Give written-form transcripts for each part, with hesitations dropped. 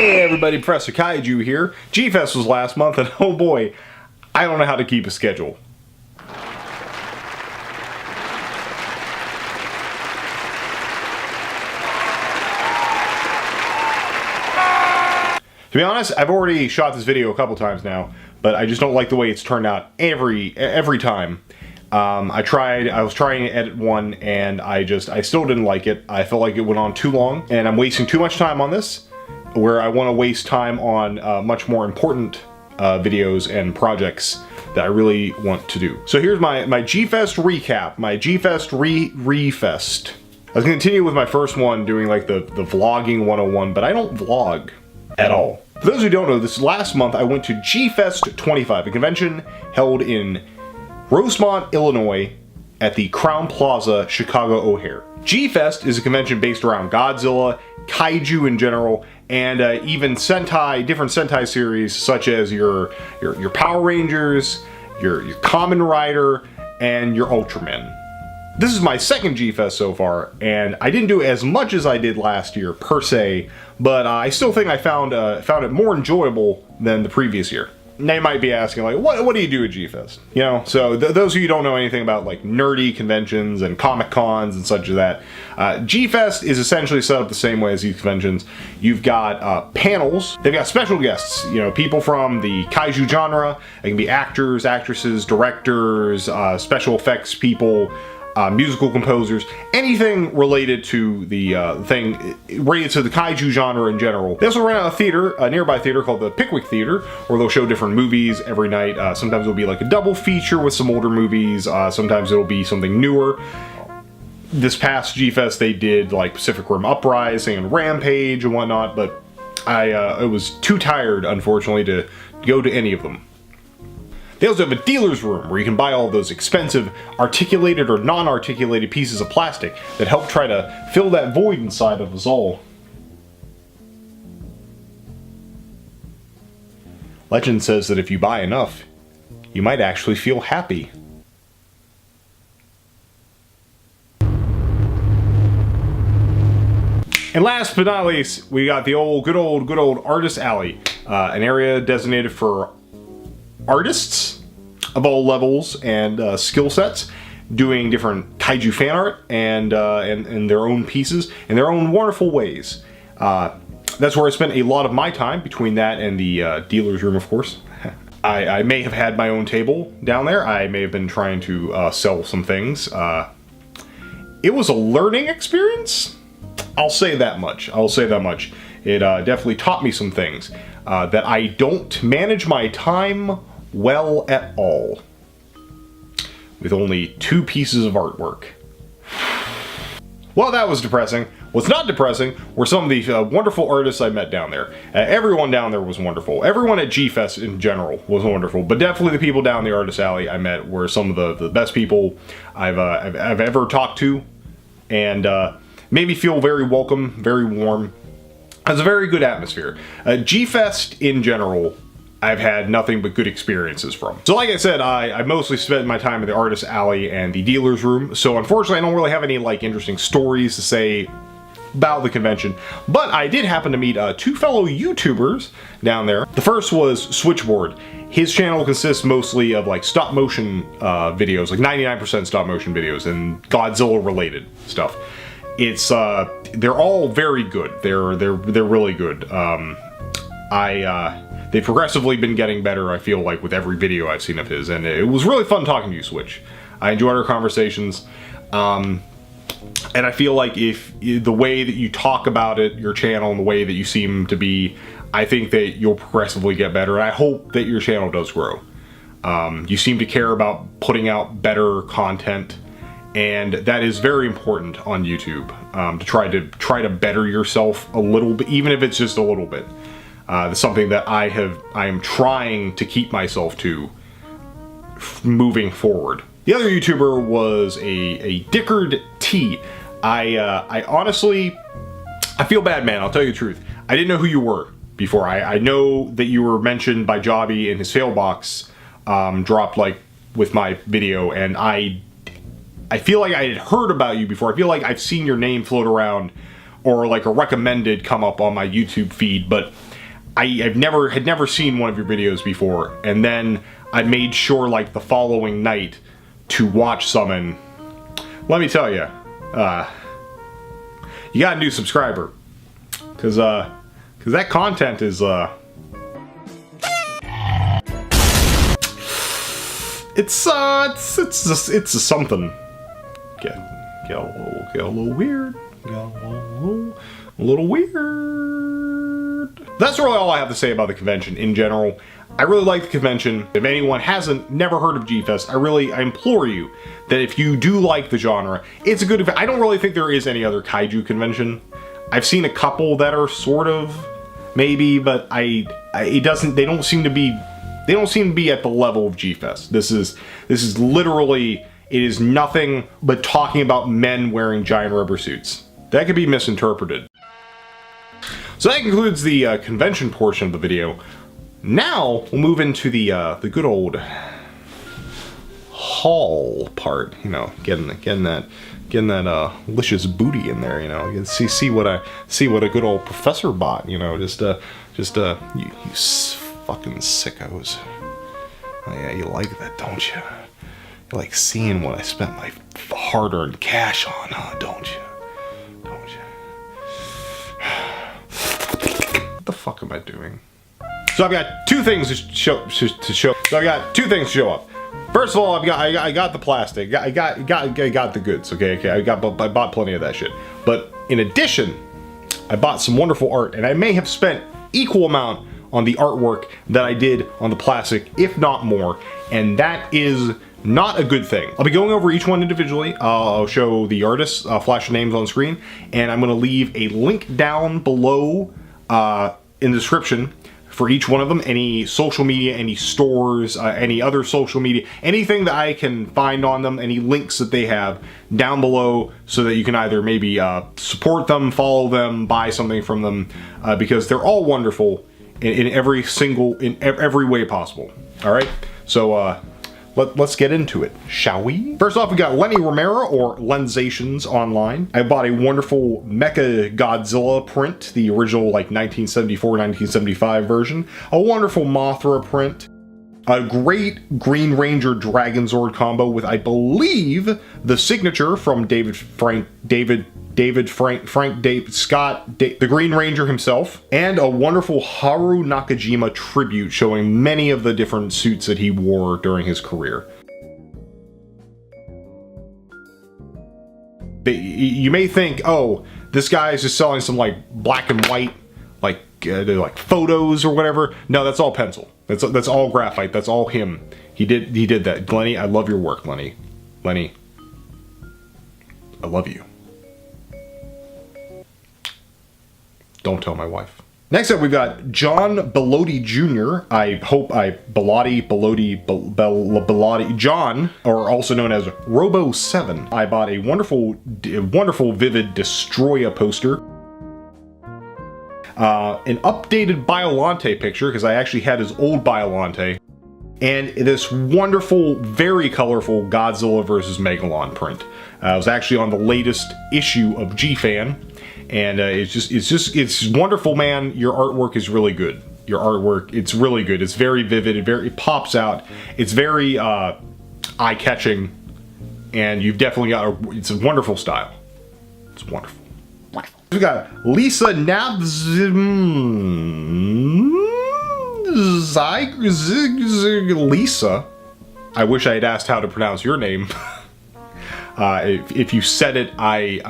Hey everybody, Professor Kaiju here. G-Fest was last month and oh boy, I don't know how to keep a schedule. To be honest, I've already shot this video a couple times now, but I just don't like the way it's turned out every time. I was trying to edit one and I still didn't like it. I felt like it went on too long and I'm wasting too much time on this, where I want to waste time on much more important videos and projects that I really want to do. So here's my G-Fest recap, my G-Fest re-fest. I was going to continue with my first one doing like the vlogging 101, but I don't vlog at all. For those who don't know, this last month I went to G-Fest 25, a convention held in Rosemont, Illinois at the Crown Plaza, Chicago O'Hare. G-Fest is a convention based around Godzilla, Kaiju in general, and even Sentai, different Sentai series such as your Power Rangers, your Kamen Rider, and your Ultraman. This is my second G-Fest so far, and I didn't do as much as I did last year per se, but I still think I found it more enjoyable than the previous year. Now you might be asking, like, what do you do at G-Fest? You know, so those of you who don't know anything about like nerdy conventions and comic cons and such as that, G-Fest is essentially set up the same way as these conventions. You've got panels. They've got special guests, you know, people from the Kaiju genre. It can be actors, actresses, directors, special effects people, musical composers, anything related to the related to the Kaiju genre in general. They also run a nearby theater called the Pickwick Theater, where they'll show different movies every night. Sometimes it'll be like a double feature with some older movies, sometimes it'll be something newer. This past G-Fest they did like Pacific Rim Uprising and Rampage and whatnot, but I was too tired, unfortunately, to go to any of them. They also have a dealer's room where you can buy all those expensive articulated or non-articulated pieces of plastic that help try to fill that void inside of us all. Legend says that if you buy enough, you might actually feel happy. And last but not least, we got the good old Artist Alley, an area designated for artists of all levels and skill sets doing different kaiju fan art and their own pieces in their own wonderful ways. That's where I spent a lot of my time, between that and the dealer's room, of course. I may have had my own table down there. I may have been trying to sell some things. It was a learning experience. I'll say that much. It definitely taught me some things. That I don't manage my time well at all, with only 2 pieces of artwork. Well, that was depressing. What's not depressing were some of the wonderful artists I met down there. Everyone down there was wonderful. Everyone at G-Fest in general was wonderful, but definitely the people down the Artist Alley I met were some of the best people I've ever talked to, and made me feel very welcome, very warm. It was a very good atmosphere. G-Fest in general, I've had nothing but good experiences from. So like I said, I mostly spent my time in the Artist Alley and the dealer's room, so unfortunately I don't really have any like interesting stories to say about the convention, but I did happen to meet 2 fellow YouTubers down there. The first was Switchboard. His channel consists mostly of like stop motion videos, like 99% stop motion videos and Godzilla related stuff. It's they're all very good. They're really good. They've progressively been getting better, I feel like, with every video I've seen of his, and it was really fun talking to you, Switch. I enjoyed our conversations, and I feel like if the way that you talk about it, your channel, and the way that you seem to be, I think that you'll progressively get better, and I hope that your channel does grow. You seem to care about putting out better content, and that is very important on YouTube, to try to better yourself a little bit, even if it's just a little bit. That's something that I am trying to keep myself to moving forward. The other YouTuber was a Dickard T. I honestly, I feel bad, man, I'll tell you the truth. I didn't know who you were before. I know that you were mentioned by Jobby in his fail box, dropped like with my video, and I feel like I had heard about you before. I feel like I've seen your name float around, or like a recommended come up on my YouTube feed, but had never seen one of your videos before, and then I made sure like the following night to watch some, and let me tell you, you got a new subscriber, cause that content is it's a something. Get a little weird. Get a little weird. That's really all I have to say about the convention in general. I really like the convention. If anyone never heard of G-Fest, I implore you that if you do like the genre, it's a good event. I don't really think there is any other kaiju convention. I've seen a couple that are sort of maybe, but they don't seem to be at the level of G-Fest. This is literally, it is nothing but talking about men wearing giant rubber suits. That could be misinterpreted. So that concludes the convention portion of the video. Now we'll move into the good old haul part. You know, getting that licious booty in there. You know, you can see what a good old professor bought. You know, just you fucking sickos. Oh yeah, you like that, don't you? You like seeing what I spent my hard-earned cash on, huh? Don't you? Don't you? What the fuck am I doing? So I've got two things to show. So I got two things to show up. First of all, I got the plastic. I got the goods. Okay. I bought plenty of that shit. But in addition, I bought some wonderful art, and I may have spent equal amount on the artwork that I did on the plastic, if not more, and that is not a good thing. I'll be going over each one individually. I'll show the artists, flash the names on screen, and I'm going to leave a link down below in the description for each one of them. Any social media, any stores, any other social media, anything that I can find on them, any links that they have down below, so that you can either maybe support them, follow them, buy something from them, because they're all wonderful in every way possible. All right, so let's get into it, shall we? First off, we got Lenny Romero, or Lenzations online. I bought a wonderful Mecha Godzilla print, the original like 1974, 1975 version. A wonderful Mothra print. A great Green Ranger Dragonzord combo with, I believe, the signature from Scott, the Green Ranger himself, and a wonderful Haru Nakajima tribute showing many of the different suits that he wore during his career. You may think, oh, this guy is just selling some like black and white, like photos or whatever. No, that's all pencil. That's all graphite. That's all him. He did that. Lenny, I love your work, Lenny. Lenny, I love you. Don't tell my wife. Next up, we've got John Bellotti Jr. Bellotti, John, or also known as Robo 7. I bought a wonderful Vivid Destroya poster. An updated Biolante picture, because I actually had his old Biolante, and this wonderful, very colorful Godzilla vs. Megalon print. It was actually on the latest issue of G-Fan, and it's wonderful, man. Your artwork is really good. Your artwork, it's really good. It's very vivid. It pops out. It's very eye-catching, and you've definitely got it's a wonderful style. It's wonderful. We got Lisa Lisa. I wish I had asked how to pronounce your name. If you said it, I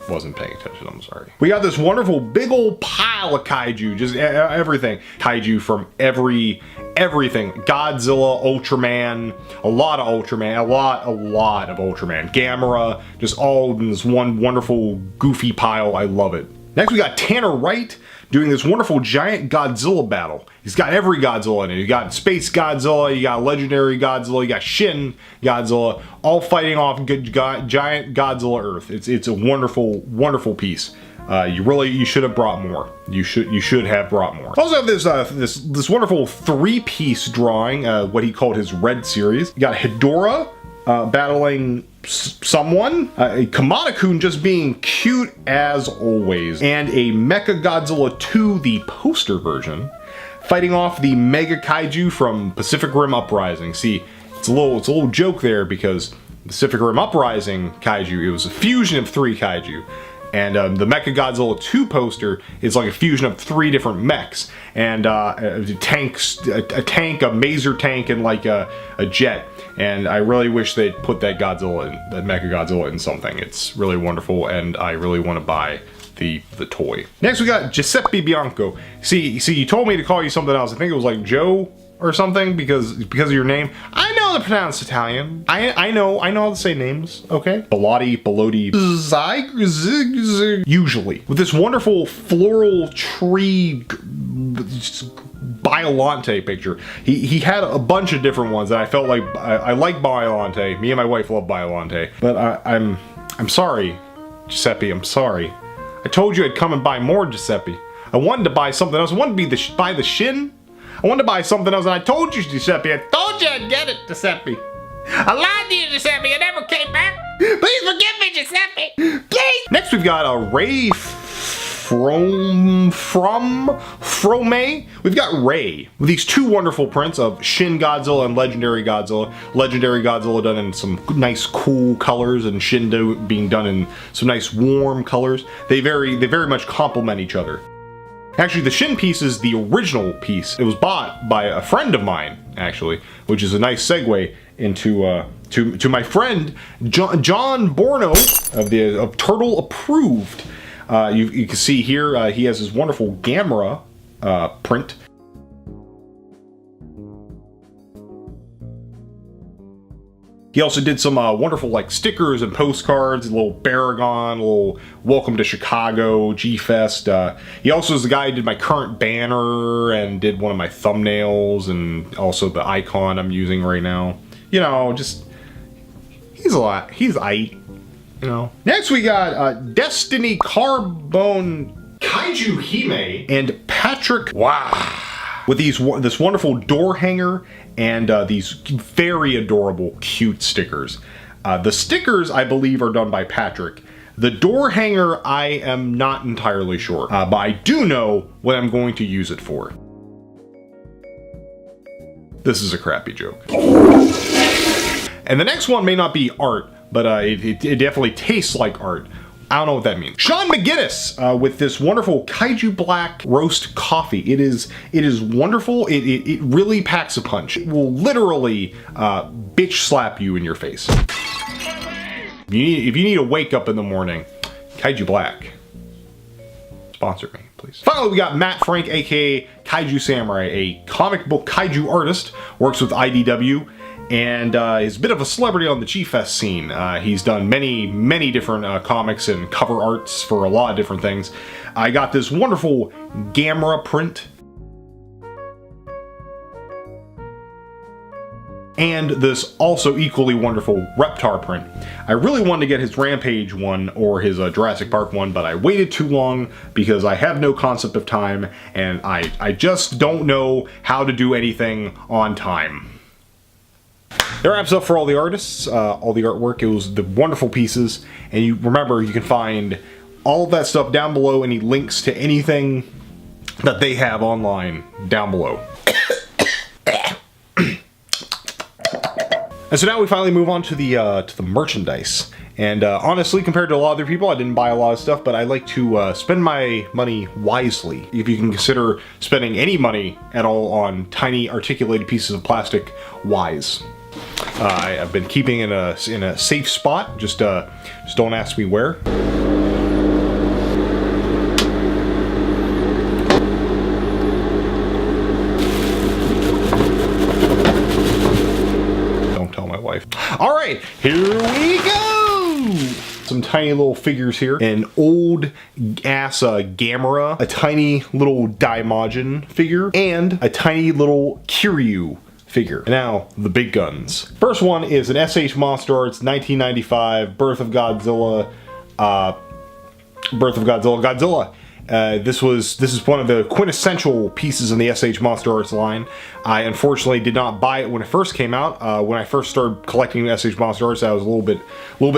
wasn't paying attention. I'm sorry. We got this wonderful big old pile of kaiju, just everything. Kaiju from everything. Godzilla, Ultraman, a lot of Ultraman, a lot of Ultraman. Gamera, just all in this one wonderful goofy pile. I love it. Next, we got Tanner Wright doing this wonderful giant Godzilla battle. He's got every Godzilla in it. You got Space Godzilla, you got Legendary Godzilla, you got Shin Godzilla, all fighting off giant Godzilla Earth. It's a wonderful piece. You should have brought more. You should have brought more. Also have this wonderful 3-piece drawing, what he called his Red series. You got Hedorah, battling someone. Kamada-kun just being cute as always. And a Mechagodzilla 2, the poster version, fighting off the Mega Kaiju from Pacific Rim Uprising. See, it's a little joke there because Pacific Rim Uprising Kaiju, it was a fusion of 3 Kaiju. And the Mechagodzilla 2 poster is like a fusion of 3 different mechs. And a tank, a maser tank, and like a jet. And I really wish they'd put that Mechagodzilla in something. It's really wonderful, and I really want to buy the toy. Next we got Giuseppe Bianco. See, you told me to call you something else. I think it was like Joe or something because of your name. I know to pronounce Italian. I know how to say names, okay? Bellotti, usually. With this wonderful floral tree Biolante picture. He had a bunch of different ones that I felt like I like Biolante. Me and my wife love Biolante. But I'm sorry, Giuseppe, I'm sorry. I told you I'd come and buy more, Giuseppe. I wanted to buy something else. I wanted to buy the Shin. I wanted to buy something else, and I told you, Giuseppe. I told you I'd get it, Giuseppe. I lied to you, Giuseppe. I never came back. Please forgive me, Giuseppe. Please. Next, we've got a Ray from Fromme. We've got Ray with these 2 wonderful prints of Shin Godzilla and Legendary Godzilla. Legendary Godzilla done in some nice cool colors, and Shin being done in some nice warm colors. They very much complement each other. Actually, the Shin piece is the original piece. It was bought by a friend of mine, actually, which is a nice segue into to my friend John Borno of Turtle Approved. You can see here he has his wonderful Gamera print. He also did some wonderful like stickers and postcards, a little Baragon, a little Welcome to Chicago, G-Fest. He also is the guy who did my current banner and did one of my thumbnails and also the icon I'm using right now. You know, just, he's aight, you know. Next we got Destinie Carbone, Kaiju Hime, and Patrick Waugh. With this wonderful door hanger and these very adorable, cute stickers. The stickers, I believe, are done by Patrick. The door hanger, I am not entirely sure, but I do know what I'm going to use it for. This is a crappy joke. And the next one may not be art, but it definitely tastes like art. I don't know what that means. Sean Mcguinness with this wonderful Kaiju Black roast coffee. It is wonderful. It really packs a punch. It will literally bitch slap you in your face. If you need a wake up in the morning, Kaiju Black. Sponsor me, please. Finally, we got Matt Frank, aka Kaiju Samurai, a comic book kaiju artist, works with IDW. And he's a bit of a celebrity on the G-Fest scene. He's done many different comics and cover arts for a lot of different things. I got this wonderful Gamera print. And this also equally wonderful Reptar print. I really wanted to get his Rampage one or his Jurassic Park one, but I waited too long because I have no concept of time, and I just don't know how to do anything on time. That wraps up for all the artists, all the artwork. It was the wonderful pieces, and you remember you can find all of that stuff down below, any links to anything that they have online down below. And so now we finally move on to the merchandise. And honestly, compared to a lot of other people, I didn't buy a lot of stuff, but I like to spend my money wisely. If you can consider spending any money at all on tiny articulated pieces of plastic, wise. I've been keeping in a safe spot. Just don't ask me where. Don't tell my wife. All right, here we go. Some tiny little figures here. An old ass Gamera, a tiny little Daimajin figure, and a tiny little Kiryu figure. Now, the big guns. First one is an SH Monster Arts 1995 Birth of Godzilla. This is one of the quintessential pieces in the SH Monster Arts line. I unfortunately did not buy it when it first came out. When I first started collecting SH Monster Arts, I was a little bit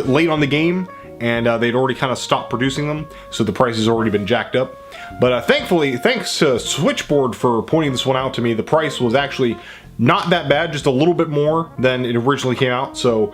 late on the game, and they'd already kind of stopped producing them, so the price has already been jacked up. But thankfully, thanks to Switchboard for pointing this one out to me, the price was actually not that bad, just a little bit more than it originally came out, so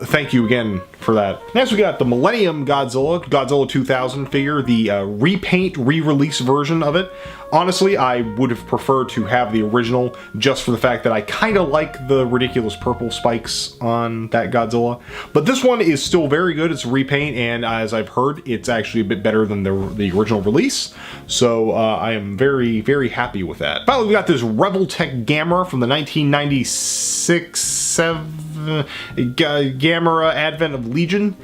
thank you again for that. Next we got the Millennium Godzilla 2000 figure, the repaint, re-release version of it. Honestly, I would have preferred to have the original, just for the fact that I kind of like the ridiculous purple spikes on that Godzilla. But this one is still very good. It's a repaint, and as I've heard, it's actually a bit better than the original release. So I am very, very happy with that. Finally, we got this Rebel Tech Gamera from the 1996-7 Gamera Advent of Legion.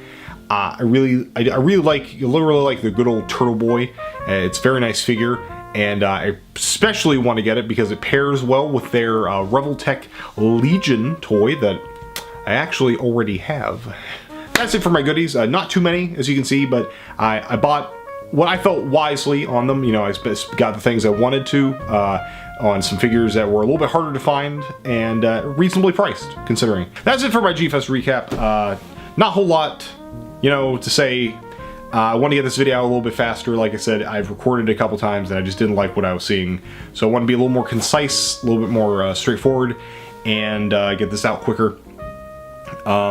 I really like the good old Turtle Boy. It's a very nice figure, and I especially want to get it because it pairs well with their Rebel Tech Legion toy that I actually already have. That's it for my goodies. Not too many, as you can see, but I bought what I felt wisely on them. You know, I got the things I wanted to on some figures that were a little bit harder to find and reasonably priced, considering. That's it for my G-Fest recap. Not a whole lot, you know, to say. I want to get this video out a little bit faster. Like I said, I've recorded it a couple times and I just didn't like what I was seeing. So I want to be a little more concise, a little bit more straightforward, and get this out quicker.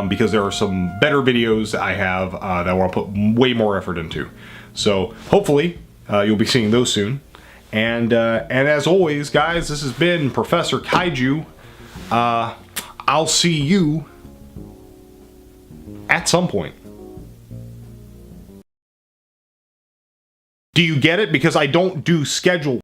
Because there are some better videos I have that I want to put way more effort into. So hopefully you'll be seeing those soon. And as always, guys, this has been Professor Kaiju. I'll see you at some point. Do you get it? Because I don't do schedule.